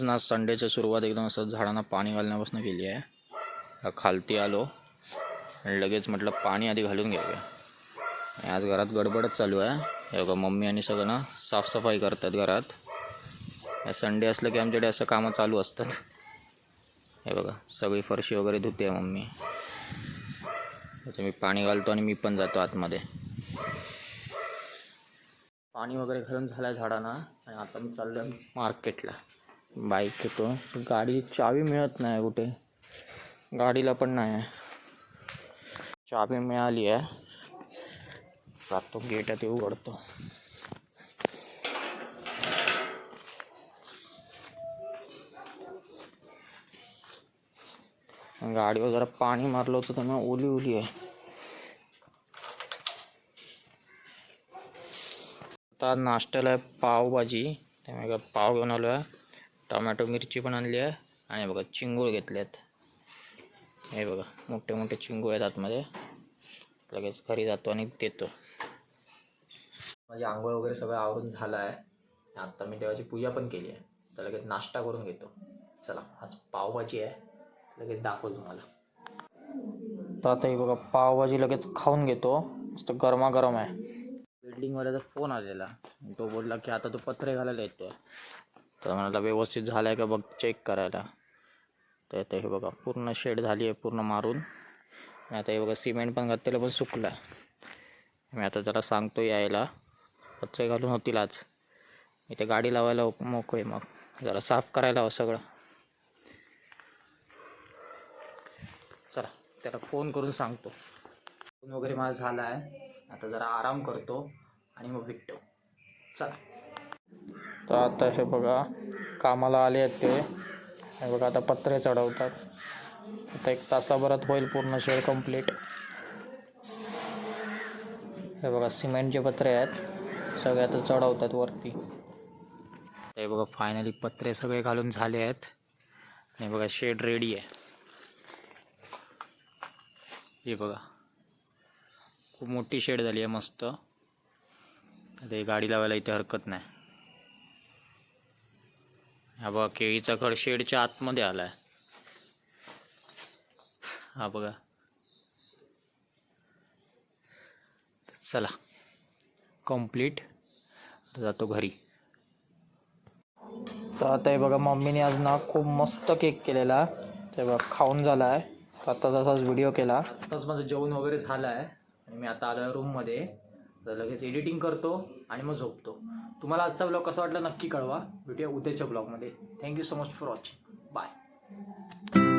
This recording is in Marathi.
ना संडेची सुरुवात एकदम असं झाडांना पाणी घालण्यापासून केली आहे. खालती आलो आणि लगेच म्हटलं पाणी आधी घालून घ्यावे. आज घरात गडबडच चालू आहे. हे बघा मम्मी आणि सगळं ना साफसफाई करतात घरात. संडे असलं की आमच्याकडे असं कामं चालू असतात. हे बघा सगळी फरशी वगैरे धुते मम्मी. आता मी पाणी घालतो आणि मी पण जातो आतमध्ये. पाणी वगैरे घालून झालं झाडांना आणि आता मी चाललो आहे मार्केटला. बाईक घेतो. गाडी चावी मिळत नाही कुठे, गाडीला पण नाही. चावी मिळाली आहे, जातो गेट आहे ते उघडतो. गाडीवर जरा पाणी मारलं होतं त्यामुळे ओली ओली आहे. आता नाश्त्याला आहे पावभाजी. त्यामुळे पाव घेऊन आलो आहे. टोमॅटो मिरची पण आणली आहे आणि बघा चिंगूळ घेतले आहेत. हे बघा मोठे मोठे चिंगूळ आहेत आतमध्ये. लगेच घरी जातो आणि देतो. माझी आंघोळ वगैरे सगळं आवरून झालं आहे. आता मी देवाची पूजा पण केली आहे. तर लगेच नाश्ता करून घेतो. चला आज पावभाजी आहे, लगेच दाखवतो तुम्हाला. तर आता हे बघा पावभाजी लगेच खाऊन घेतो. मस्त गरमागरम आहे. बिल्डिंगवाल्याचा फोन आलेला. तो बोलला की आता तो पत्रे घालायला येतोय. तर मला व्यवस्थित झालं आहे का बघ चेक करायला. तर आता हे बघा पूर्ण शेड झाली आहे पूर्ण मारून. आता हे बघा सिमेंट पण घातलेलं पण सुकलं आहे. मी आता त्याला सांगतो यायला. पत्रे घालून होतील आज. इथे गाडी लावायला मोकळे. मग जरा साफ करायला हवं सगळं. चला त्याला फोन करून सांगतो. फोन वगैरे माझा झाला आहे. आता जरा आराम करतो आणि मग भेटतो. चला. तर आता हे बघा कामाला आले आहेत ते. हे बघा आता पत्रे चढवतात. आता 1 तासाभरात होईल पूर्ण शेड कंप्लीट. हे बघा सिमेंटचे पत्रे आहेत, सगळे आता चढवतात वरती. हे बघा फायनली पत्रे सगळे घालून झाले आहेत. हे बघा शेड रेडी आहे. हे बघा खूप मोठी शेड झाली आहे मस्त. आता हे गाडी लावायला इथे हरकत नाही. हा बघा केळीचा घड शेडच्या आतमध्ये आला आहे. हा बघा. चला कंप्लीट. जातो घरी. तर आता हे बघा मम्मीने आज ना खूप मस्त केक केलेला. ते बघा खाऊन झाला आहे. आता तसाच व्हिडिओ केला. आताच माझं जेवण वगैरे झालं आहे आणि मी आता आलो आहे रूममध्ये. तर लगेच एडिटिंग करतो आणि मग झोपतो. तुम्हाला आजचा ब्लॉग कसा वाटला नक्की कळवा. भेटूया उद्याच्या ब्लॉगमध्ये. Thank you so much for watching. Bye.